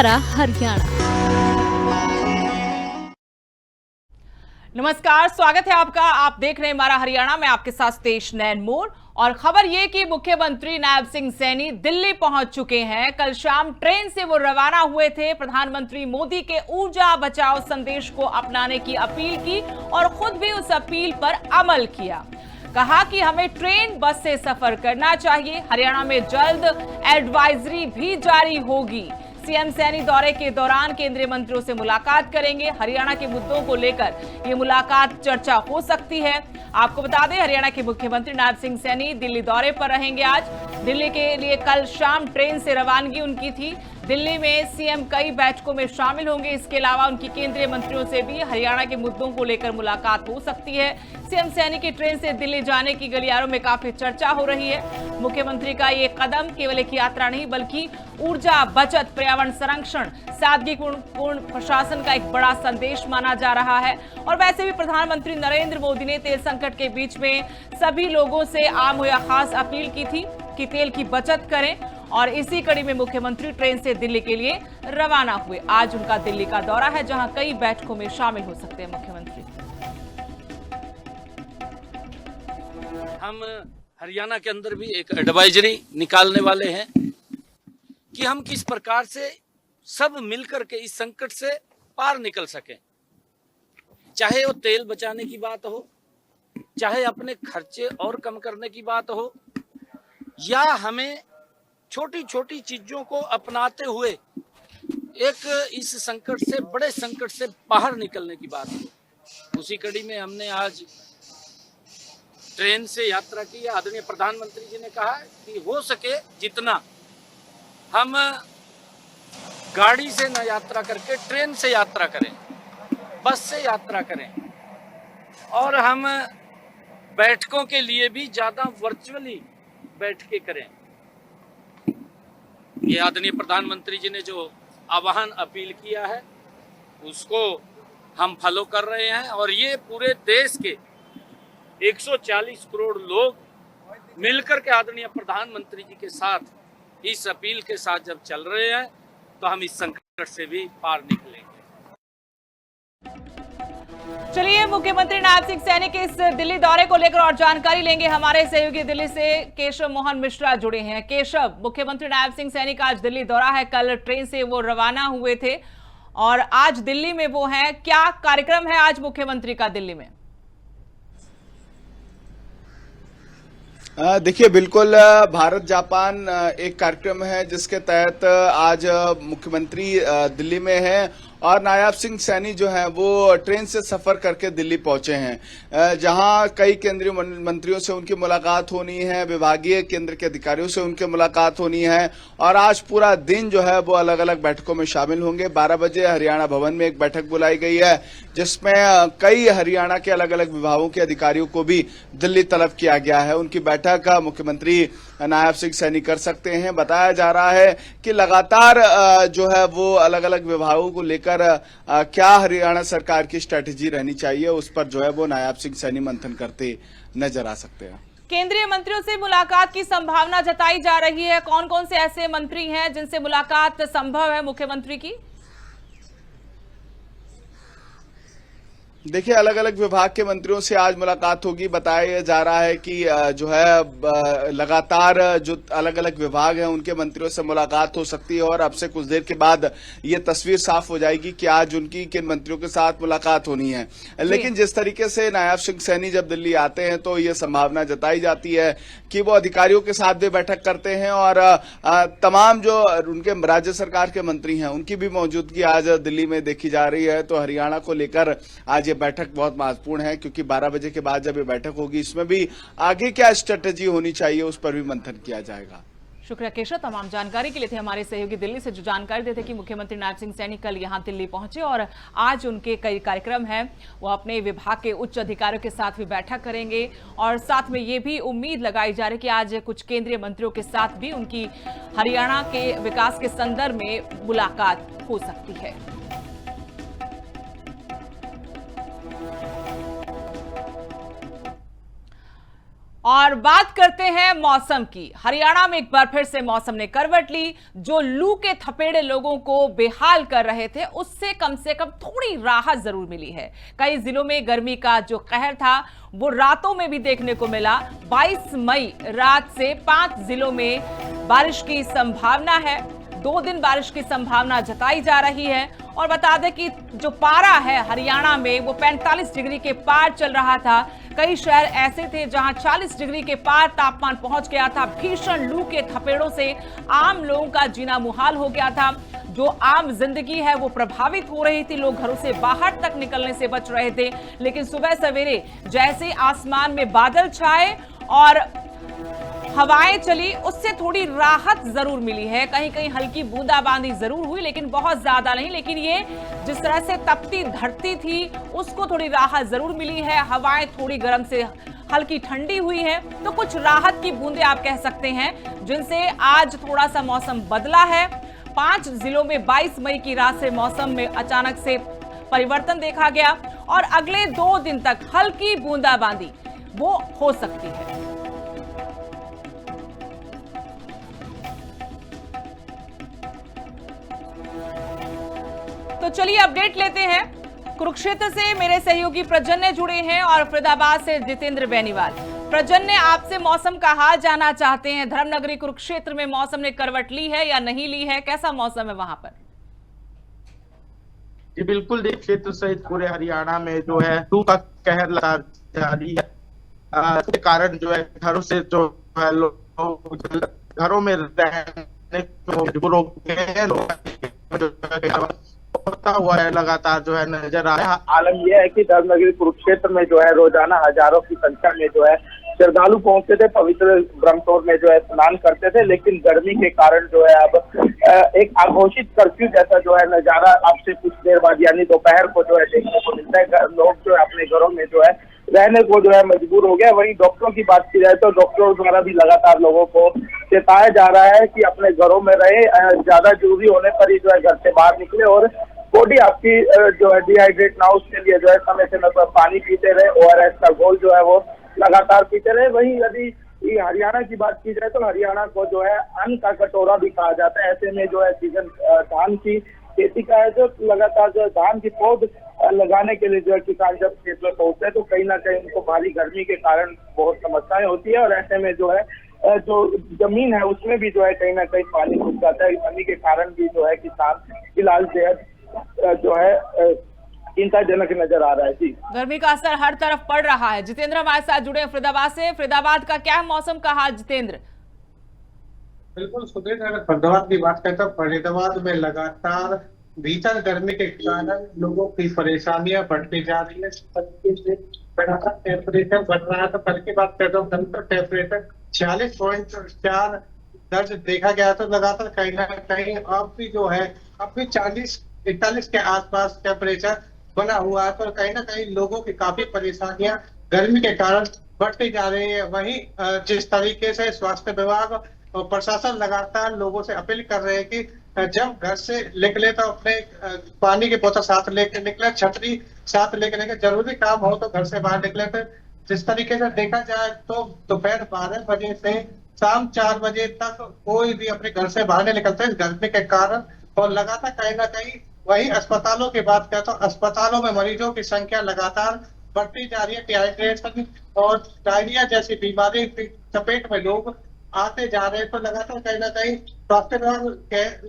हमारा हरियाणा। नमस्कार, स्वागत है आपका। आप देख रहे हैं हमारा हरियाणा। मैं आपके साथ तेज नैन मोर। और खबर ये कि मुख्यमंत्री नायब सिंह सैनी दिल्ली पहुंच चुके हैं। कल शाम ट्रेन से वो रवाना हुए थे। प्रधानमंत्री मोदी के ऊर्जा बचाओ संदेश को अपनाने की अपील की और खुद भी उस अपील पर अमल किया। कहा कि हमें ट्रेन बस से सफर करना चाहिए। हरियाणा में जल्द एडवाइजरी भी जारी होगी। सीएम सैनी दौरे के दौरान केंद्रीय मंत्रियों से मुलाकात करेंगे। हरियाणा के मुद्दों को लेकर ये मुलाकात चर्चा हो सकती है। आपको बता दें, हरियाणा के मुख्यमंत्री नायब सिंह सैनी दिल्ली दौरे पर रहेंगे। आज दिल्ली के लिए कल शाम ट्रेन से रवानगी उनकी थी। दिल्ली में सीएम कई बैठकों में शामिल होंगे। इसके अलावा उनकी केंद्रीय मंत्रियों से भी हरियाणा के मुद्दों को लेकर मुलाकात हो सकती है। सीएम सैनी की ट्रेन से दिल्ली जाने की गलियारों में काफी चर्चा हो रही है। मुख्यमंत्री का ये कदम केवल एक यात्रा नहीं बल्कि ऊर्जा बचत, पर्यावरण संरक्षण, सादगीपूर्ण प्रशासन का एक बड़ा संदेश माना जा रहा है। और वैसे भी प्रधानमंत्री नरेंद्र मोदी ने तेल संकट के बीच में सभी लोगों से आम हो या खास अपील की थी कि तेल की बचत करें। और इसी कड़ी में मुख्यमंत्री ट्रेन से दिल्ली के लिए रवाना हुए। आज उनका दिल्ली का दौरा है, जहां कई बैठकों में शामिल हो सकते हैं मुख्यमंत्री। हम हरियाणा के अंदर भी एक एडवाइजरी निकालने वाले हैं कि हम किस प्रकार से सब मिलकर के इस संकट से पार निकल सकें। चाहे वो तेल बचाने की बात हो, चाहे अपने खर्चे और कम करने की बात हो, या हमें छोटी छोटी चीजों को अपनाते हुए एक इस संकट से, बड़े संकट से बाहर निकलने की बात हो। उसी कड़ी में हमने आज ट्रेन से यात्रा की। आदरणीय प्रधानमंत्री जी ने कहा कि हो सके जितना हम गाड़ी से न यात्रा करके ट्रेन से यात्रा करें, बस से यात्रा करें, और हम बैठकों के लिए भी ज्यादा वर्चुअली बैठकें करें। ये आदरणीय प्रधानमंत्री जी ने जो आह्वान अपील किया है उसको हम फॉलो कर रहे हैं। और ये पूरे देश के 140 करोड़ लोग मिलकर के आदरणीय प्रधानमंत्री जी के साथ इस अपील के साथ जब चल रहे हैं तो हम इस संकट से भी पार निकलेंगे। चलिए, मुख्यमंत्री नायब सिंह सैनी के इस दिल्ली दौरे को लेकर और जानकारी लेंगे। हमारे सहयोगी दिल्ली से केशव मोहन मिश्रा जुड़े हैं। केशव, मुख्यमंत्री नायब सिंह सैनी का आज दिल्ली दौरा है। कल ट्रेन से वो रवाना हुए थे और आज दिल्ली में वो हैं। क्या कार्यक्रम है आज मुख्यमंत्री का दिल्ली में? देखिए, बिल्कुल भारत जापान एक कार्यक्रम है जिसके तहत आज मुख्यमंत्री दिल्ली में है और नायब सिंह सैनी जो है वो ट्रेन से सफर करके दिल्ली पहुंचे हैं, जहां कई केंद्रीय मंत्रियों से उनकी मुलाकात होनी है, विभागीय केंद्र के अधिकारियों से उनकी मुलाकात होनी है। और आज पूरा दिन जो है वो अलग अलग बैठकों में शामिल होंगे। 12 बजे हरियाणा भवन में एक बैठक बुलाई गई है जिसमें कई हरियाणा के अलग अलग विभागों के अधिकारियों को भी दिल्ली तलब किया गया है। उनकी बैठक मुख्यमंत्री नायब सिंह सैनी कर सकते हैं। बताया जा रहा है कि लगातार जो है वो अलग अलग विभागों को लेकर क्या हरियाणा सरकार की स्ट्रेटेजी रहनी चाहिए, उस पर जो है वो नायब सिंह सैनी मंथन करते नजर आ सकते हैं। केंद्रीय मंत्रियों से मुलाकात की संभावना जताई जा रही है। कौन कौन से ऐसे मंत्री हैं जिनसे मुलाकात संभव है मुख्यमंत्री की? देखिए, अलग अलग विभाग के मंत्रियों से आज मुलाकात होगी। बताया जा रहा है कि जो है लगातार जो अलग अलग विभाग हैं उनके मंत्रियों से मुलाकात हो सकती है और अब से कुछ देर के बाद ये तस्वीर साफ हो जाएगी कि आज उनकी किन मंत्रियों के साथ मुलाकात होनी है। लेकिन जिस तरीके से नायब सिंह सैनी जब दिल्ली आते हैं तो ये संभावना जताई जाती है कि वो अधिकारियों के साथ भी बैठक करते हैं और तमाम जो उनके राज्य सरकार के मंत्री हैं उनकी भी मौजूदगी आज दिल्ली में देखी जा रही है। तो हरियाणा को लेकर आज बैठक बहुत महत्वपूर्ण है क्योंकि 12 बजे के बाद जब ये बैठक होगी इसमें भी आगे क्या स्ट्रेटेजी होनी चाहिए उस पर भी मंथन किया जाएगा। शुक्रिया केशव, तमाम जानकारी के लिए थे हमारे सहयोगी दिल्ली से जो जानकारी देते कि मुख्यमंत्री नायब सिंह सैनी कल यहां दिल्ली पहुंचे और आज उनके कई कार्यक्रम हैं। वो अपने विभाग के उच्च अधिकारियों के साथ भी बैठक करेंगे और साथ में ये भी उम्मीद लगाई जा रही है कि आज कुछ केंद्रीय मंत्रियों के साथ भी उनकी हरियाणा के विकास के संदर्भ में मुलाकात हो सकती है। और बात करते हैं मौसम की। हरियाणा में एक बार फिर से मौसम ने करवट ली। जो लू के थपेड़े लोगों को बेहाल कर रहे थे, उससे कम से कम थोड़ी राहत जरूर मिली है। कई जिलों में गर्मी का जो कहर था वो रातों में भी देखने को मिला। 22 मई रात से 5 जिलों में बारिश की संभावना है। 2 दिन बारिश की संभावना जताई जा रही है। और बता दें कि जो पारा है हरियाणा में वो 45 डिग्री के पार चल रहा था। कई शहर ऐसे थे जहां 40 डिग्री के पार तापमान पहुंच गया था। भीषण लू के थपेड़ों से आम लोगों का जीना मुहाल हो गया था। जो आम जिंदगी है वो प्रभावित हो रही थी। लोग घरों से बाहर तक निकलने से बच रहे थे। लेकिन सुबह सवेरे जैसे आसमान में बादल छाए और हवाएं चली, उससे थोड़ी राहत जरूर मिली है। कहीं कहीं हल्की बूंदाबांदी जरूर हुई, लेकिन बहुत ज्यादा नहीं। लेकिन ये जिस तरह से तपती धरती थी उसको थोड़ी राहत जरूर मिली है। हवाएं थोड़ी गर्म से हल्की ठंडी हुई है, तो कुछ राहत की बूंदे आप कह सकते हैं, जिनसे आज थोड़ा सा मौसम बदला है। 5 जिलों में 22 मई की रात से मौसम में अचानक से परिवर्तन देखा गया और अगले 2 दिन तक हल्की बूंदाबांदी वो हो सकती है। तो चलिए अपडेट लेते हैं। कुरुक्षेत्र से मेरे सहयोगी प्रजन्य जुड़े हैं और फरीदाबाद से जितेंद्र बेनीवाल। प्रजन्य, आपसे मौसम का हाल जानना चाहते हैं। धर्मनगरी कुरुक्षेत्र में मौसम ने करवट ली है या नहीं ली है? कैसा मौसम है वहां पर? जी बिल्कुल, क्षेत्र सहित पूरे हरियाणा में जो है लू का कहर लगातार जारी है। इसके कारण जो है घरों से जो है लोग घरों में रहने होता हुआ है लगातार जो है नजर आ रहा है। आलम यह है कि धर्मनगरी कुरुक्षेत्र में जो है रोजाना हजारों की संख्या में जो है श्रद्धालु पहुंचते थे, पवित्र ब्रह्मसोर में जो है स्नान करते थे। लेकिन गर्मी के कारण जो है अब एक अघोषित कर्फ्यू जैसा जो है नजारा अब से कुछ देर बाद यानी दोपहर को जो है देखने को मिलता है। लोग जो है अपने घरों में जो है रहने को जो है मजबूर हो गया। वहीं डॉक्टरों की बात की जाए तो डॉक्टरों द्वारा भी लगातार लोगों को चेताया जा रहा है कि अपने घरों में रहे, ज्यादा जरूरी होने पर ही जो है घर से बाहर निकले और बॉडी आपकी जो है डिहाइड्रेट ना, उसके लिए जो है समय से पानी पीते रहे। ORS का घोल जो है वो लगातार पीते रहे। वहीं यदि हरियाणा की बात की जाए तो हरियाणा को जो है अन्न का कटोरा भी कहा जाता है। ऐसे में जो है सीजन धान की खेती का है, जो लगातार जो धान की पौध लगाने के लिए जो है किसान जब खेत में पहुंचते हैं तो कहीं ना कहीं उनको भारी गर्मी के कारण बहुत समस्याएं होती है। और ऐसे में जो है जो जमीन है उसमें भी जो है कहीं ना कहीं पानी घुस जाता है। पानी के कारण भी जो है किसान फिलहाल बेहद जो है चिंताजनक नजर आ रहा है। जी, गर्मी का असर हर तरफ पड़ रहा है। जितेंद्र हमारे साथ जुड़े हैं फरीदाबाद से। फरीदाबाद का क्या मौसम का हाल जितेंद्र? बिल्कुल सुधीर, अगर फरीदाबाद की बात करें तो फरीदाबाद में लगातार भीषण गर्मी के कारण लोगों की परेशानियां बढ़ती जा रही है। टेम्परेचर बढ़ रहा है। तो कल की बात करें तो कल का टेम्परेचर 46.4 दर्ज देखा गया। तो लगातार कहीं ना कहीं अब भी जो है अब भी 40-41 के आसपास टेम्परेचर बना हुआ है। तो कहीं ना कहीं लोगों की काफी परेशानियां गर्मी के कारण बढ़ती जा रही है। वहीं जिस तरीके से स्वास्थ्य विभाग और प्रशासन लगातार लोगों से अपील कर रहे हैं कि जब घर से निकले तो अपने पानी की बोतल साथ लेकर निकले, छतरी साथ लेकर निकले, जरूरी काम हो तो घर से बाहर निकले। फिर जिस तरीके से देखा जाए तो दोपहर 12 बजे से शाम 4 बजे तक कोई भी अपने घर से बाहर नहीं निकलते इस गर्मी के कारण। और लगातार कहीं ना कहीं वही अस्पतालों की बात करें तो अस्पतालों में मरीजों की संख्या लगातार बढ़ती जा रही है। डिहाइड्रेशन और डायरिया जैसी बीमारी की चपेट में लोग आते जा रहे हैं। तो लगातार कहीं ना कहीं स्वास्थ्य विभाग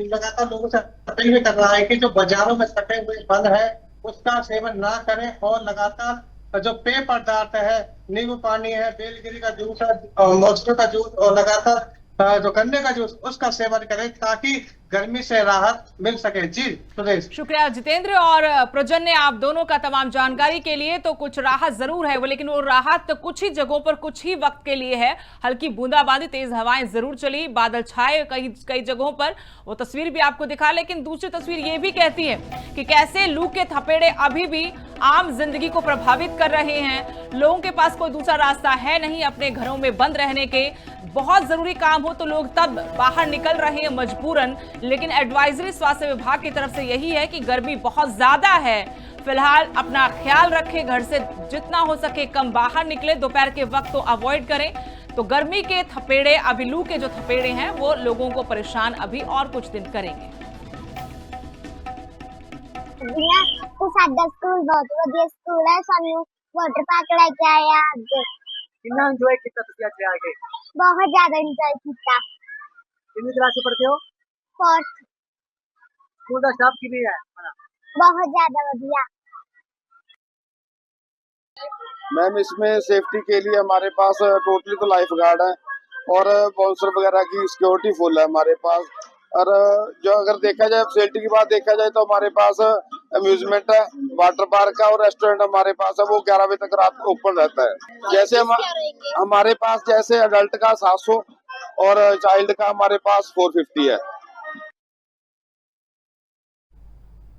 लगातार लोगों से अपील भी कर रहा है कि जो बाजारों में सटे हुए फल है उसका सेवन ना करें और लगातार जो पेय पदार्थ है, नींबू पानी है, बेलगिरी का जूस है, मौसमी का जूस और लगातार जो गन्ने का जूस उसका सेवन करें ताकि गर्मी से राहत मिल सके। जी सुरेश, शुक्रिया जितेंद्र और प्रजन्य, आप दोनों का तमाम जानकारी के लिए। तो कुछ राहत जरूर है वो, लेकिन वो राहत तो कुछ ही जगहों पर कुछ ही वक्त के लिए है। हल्की बूंदाबांदी, तेज हवाएं जरूर चली, बादल छाए कई जगहों पर, वो तस्वीर भी आपको दिखा। लेकिन दूसरी तस्वीर ये भी कहती है कि कैसे लू के थपेड़े अभी भी आम जिंदगी को प्रभावित कर रहे हैं। लोगों के पास कोई दूसरा रास्ता है नहीं अपने घरों में बंद रहने के। बहुत जरूरी काम हो तो लोग तब बाहर निकल रहे हैं मजबूरन, लेकिन एडवाइजरी स्वास्थ्य विभाग की तरफ से यही है कि गर्मी बहुत ज्यादा है, फिलहाल अपना ख्याल रखें, घर से जितना हो सके कम बाहर निकले, दोपहर के वक्त तो अवॉइड करें। तो गर्मी के थपेड़े, अभी लू के जो थपेड़े हैं वो लोगों को परेशान अभी और कुछ दिन करेंगे। तो साडा स्कूल बहुत ਵਧੀਆ स्कूल है, ਸਾਨੂੰ वाटर पार्क लेके आए आज। कितना एंजॉय किया तुसी आज आके? बहुत ज्यादा एंजॉय किया। कितनी क्लास में पढ़ते हो? 4th। स्कूल का स्टाफ किਵੇਂ है? बहुत ज्यादा बढ़िया। मैम इसमें सेफ्टी के लिए हमारे पास टोटली तो लाइफ गार्ड है और बाउंसर वगैरह की सिक्योरिटी फुल है हमारे पास। और जो अगर देखा जाए फैसिलिटी की बात देखा जाए तो हमारे पास अम्यूजमेंट है, वाटर पार्क है और रेस्टोरेंट हमारे पास है, वो 11 बजे तक रात को ओपन रहता है। जैसे हमारे पास जैसे अडल्ट का 700 और चाइल्ड का हमारे पास 450 है।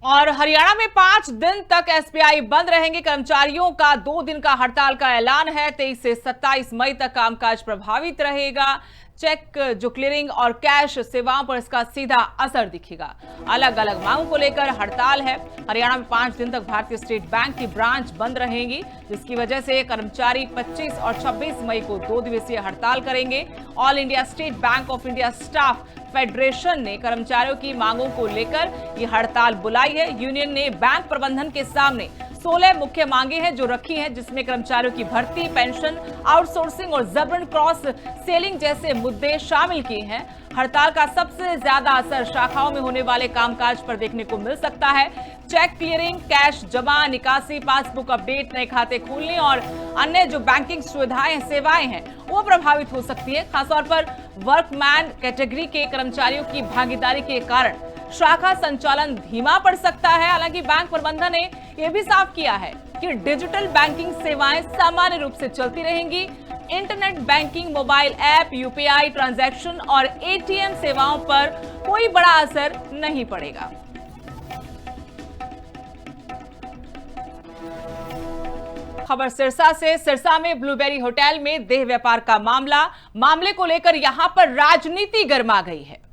और हरियाणा में 5 दिन तक एसबीआई बंद रहेंगे। कर्मचारियों का 2 दिन का हड़ताल का ऐलान है। 23 से 27 मई तक कामकाज प्रभावित रहेगा। चेक जो क्लियरिंग और कैश सेवाओं पर इसका सीधा असर दिखेगा। अलग अलग मांगों को लेकर हड़ताल है। हरियाणा में 5 दिन तक भारतीय स्टेट बैंक की ब्रांच बंद रहेंगी, जिसकी वजह से कर्मचारी 25 और 26 मई को 2 दिवसीय हड़ताल करेंगे। All India state bank of India staff federation ने कर्मचारियों की मांगों को लेकर ये हड़ताल बुलाई है। यूनियन ने बैंक प्रबंधन के सामने 16 मुख्य मांगे हैं जो रखी हैं, जिसमें कर्मचारियों की भर्ती, पेंशन, आउटसोर्सिंग और जबरन क्रॉस सेलिंग जैसे मुद्दे शामिल किए हैं। हड़ताल का सबसे ज्यादा असर शाखाओं में होने वाले कामकाज पर देखने को मिल सकता है। चेक क्लियरिंग, कैश जमा, निकासी, पासबुक अपडेट, नए खाते खोलने और अन्य जो बैंकिंग सुविधाएं, सेवाएं हैं वो प्रभावित हो सकती है। खासतौर पर वर्कमैन कैटेगरी के कर्मचारियों की भागीदारी के कारण शाखा संचालन धीमा पड़ सकता है। हालांकि बैंक प्रबंधन ने यह भी साफ किया है कि डिजिटल बैंकिंग सेवाएं सामान्य रूप से चलती रहेंगी। Internet banking, mobile app, UPI transaction और एटीएम सेवाओं पर कोई बड़ा असर नहीं पड़ेगा। खबर सिरसा से। सिरसा में ब्लूबेरी होटल में देह व्यापार का मामले को लेकर यहां पर राजनीति गर्मा गई है।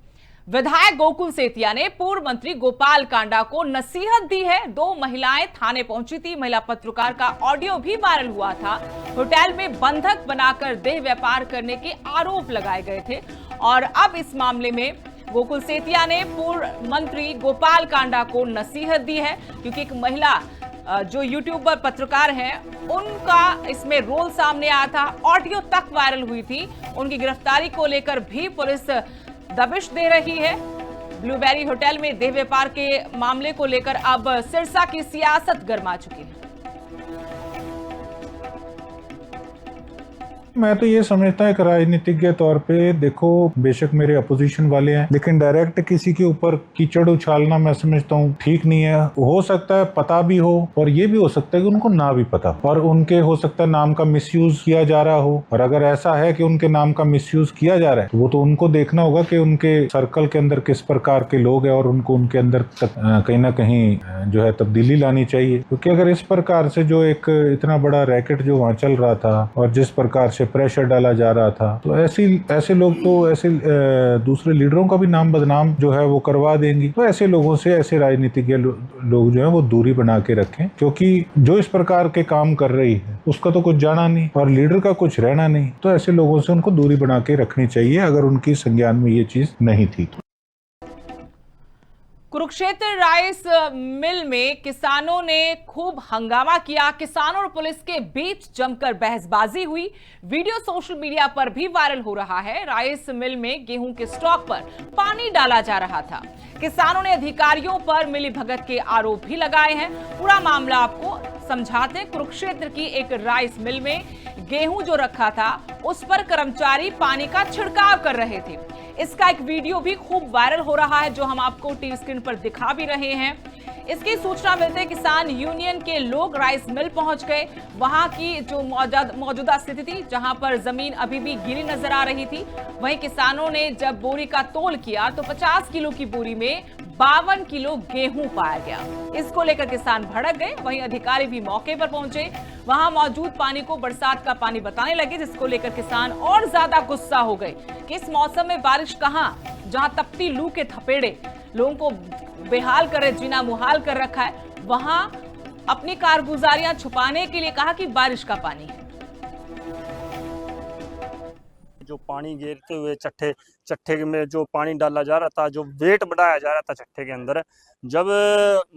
विधायक गोकुल सेतिया ने पूर्व मंत्री गोपाल कांडा को नसीहत दी है। 2 महिलाएं थाने पहुंची थी। महिला पत्रकार का ऑडियो भी वायरल हुआ था। होटल में बंधक बनाकर देह व्यापार करने के आरोप लगाए गए थे और अब इस मामले में गोकुल सेतिया ने पूर्व मंत्री गोपाल कांडा को नसीहत दी है, क्योंकि एक महिला जो यूट्यूबर पत्रकार हैं उनका इसमें रोल सामने आया था, ऑडियो तक वायरल हुई थी। उनकी गिरफ्तारी को लेकर भी पुलिस दबिश दे रही है। ब्लूबेरी होटल में देह व्यापार के मामले को लेकर अब सिरसा की सियासत गर्मा चुकी है। मैं तो ये समझता है कि राजनीतिक के तौर पे देखो, बेशक मेरे अपोजिशन वाले हैं, लेकिन डायरेक्ट किसी के ऊपर कीचड़ उछालना मैं समझता हूँ ठीक नहीं है। हो सकता है पता भी हो और ये भी हो सकता है कि उनको ना भी पता, और उनके हो सकता है नाम का मिसयूज किया जा रहा हो। और अगर ऐसा है कि उनके नाम का मिसयूज किया जा रहा है तो वो तो उनको देखना होगा कि उनके सर्कल के अंदर किस प्रकार के लोग हैं और उनको उनके अंदर कहीं ना कहीं जो है तब्दीली लानी चाहिए। क्योंकि अगर इस प्रकार से जो एक इतना बड़ा रैकेट जो वहाँ चल रहा था और जिस प्रकार से प्रेशर डाला जा रहा था, तो ऐसे लोग तो ऐसे दूसरे लीडरों का भी नाम बदनाम जो है वो करवा देंगी। तो ऐसे लोगों से, ऐसे राजनीतिज्ञ लोग जो है वो दूरी बना के रखें, क्योंकि जो इस प्रकार के काम कर रही है उसका तो कुछ जाना नहीं और लीडर का कुछ रहना नहीं। तो ऐसे लोगों से उनको दूरी बना के रखनी चाहिए अगर उनकी संज्ञान में ये चीज नहीं थी। कुरुक्षेत्र राइस मिल में किसानों ने खूब हंगामा किया। किसानों और पुलिस के बीच जमकर बहसबाजी हुई। वीडियो सोशल मीडिया पर भी वायरल हो रहा है। राइस मिल में गेहूं के स्टॉक पर पानी डाला जा रहा था। किसानों ने अधिकारियों पर मिलीभगत के आरोप भी लगाए हैं। पूरा मामला आपको समझाते हैं। कुरुक्षेत्र की एक राइस मिल में गेहूं जो रखा था उस पर कर्मचारी पानी का छिड़काव कर रहे थे। इसका एक वीडियो भी खूब वायरल हो रहा है, जो हम आपको टीवी स्क्रीन पर दिखा भी रहे हैं। इसकी सूचना मिलते किसान यूनियन के लोग राइस मिल पहुंच गए। वहां की जो मौजूदा स्थिति थी, जहां पर जमीन अभी भी गीली नजर आ रही थी, वहीं किसानों ने जब बोरी का तोल किया तो 50 किलो की बोरी में 52 किलो गेहूं पाया गया। इसको लेकर किसान भड़क गए। वहीं अधिकारी भी मौके पर पहुंचे, वहां मौजूद पानी को बरसात का पानी बताने लगे, जिसको लेकर किसान और ज्यादा गुस्सा हो गए कि इस मौसम में बारिश कहां, जहां तपती लू के थपेड़े लोगों को बेहाल कर, जीना मुहाल कर रखा है, वहां अपनी कारगुजारियां छुपाने के लिए कहा कि बारिश का पानी है। जो पानी गिरते हुए चट्टे में जो पानी डाला जा रहा था, जो वेट बढ़ाया जा रहा था चट्टे के अंदर, जब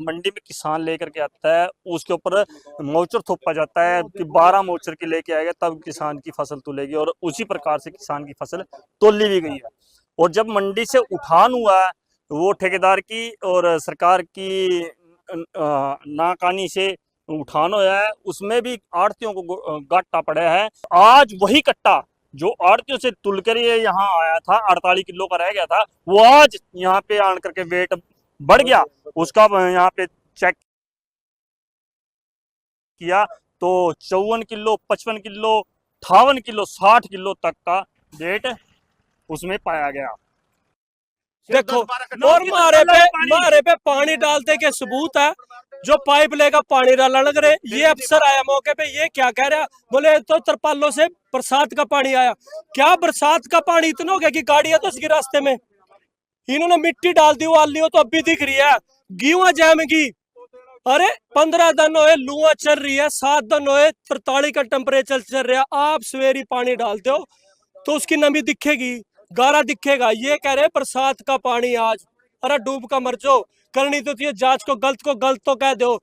मंडी में किसान लेकर के आता है उसके ऊपर मोचर थोपा जाता है कि 12 मोचर की लेके आएगा तब किसान की फसल तोलेगी, और उसी प्रकार से किसान की फसल तोली भी गई है। और जब मंडी से उठान हुआ है वो ठेकेदार की और सरकार की नाकानी से उठान हुआ है, उसमें भी आड़तियों को घाटा पड़ा है। आज वही कट्टा जो आड़तियों से तुल कर ये यहाँ आया था, 48 किलो का रह गया था, वो आज यहाँ पे आन करके वेट बढ़ गया। उसका यहाँ पे चेक किया तो 54 किलो, 55 किलो, 58 किलो, 60 किलो तक का वेट उसमें पाया गया। देखो, और मारे पे पानी डालते के सबूत है, जो पाइप लेकर पानी डालने लग रहे। ये अफसर आया मौके पे, ये क्या कह रहा, बोले तो तरपालों से बरसात का पानी आया। क्या बरसात का पानी इतना हो गया कि गाड़ियां तो इसके रास्ते में, इन्होंने मिट्टी डाल दी, वाली हो तो अब भी दिख रही है, गेहूं जैमगी। अरे 15 दिन हुए लुआ चल रही है, 7 दिन हुए 43 का टेम्परेचर चल रहा है। आप सवेरी पानी डालते हो तो उसकी नमी दिखेगी, गारा दिखेगा। ये कह रहे बरसात का पानी आज, अरे डूब का मर जाओ, करनी तो चाहिए जांच को गलत तो कह दो।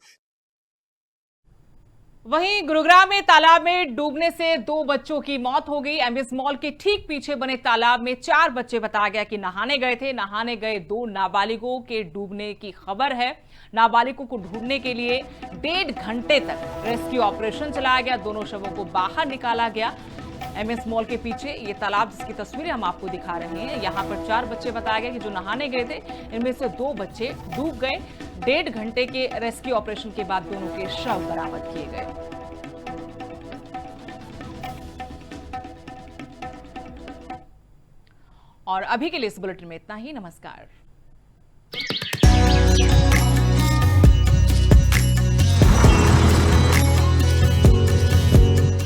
वहीं गुरुग्राम में तालाब में डूबने से 2 बच्चों की मौत हो गई। एमएस मॉल के ठीक पीछे बने तालाब में 4 बच्चे बताया गया कि नहाने गए थे। नहाने गए 2 नाबालिगों के डूबने की खबर है। नाबालिगों को ढूंढने के लिए 1.5 घंटे तक रेस्क्यू ऑपरेशन चलाया गया। दोनों शवों को बाहर निकाला गया। एमएस मॉल के पीछे ये तालाब, जिसकी तस्वीरें हम आपको दिखा रहे हैं, यहाँ पर 4 बच्चे बताया गया कि जो नहाने गए थे, इनमें से 2 बच्चे डूब गए। 1.5 घंटे के रेस्क्यू ऑपरेशन के बाद दोनों के शव बरामद किए गए। और अभी के लिए इस बुलेटिन में इतना ही। नमस्कार।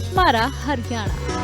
हमारा हरियाणा।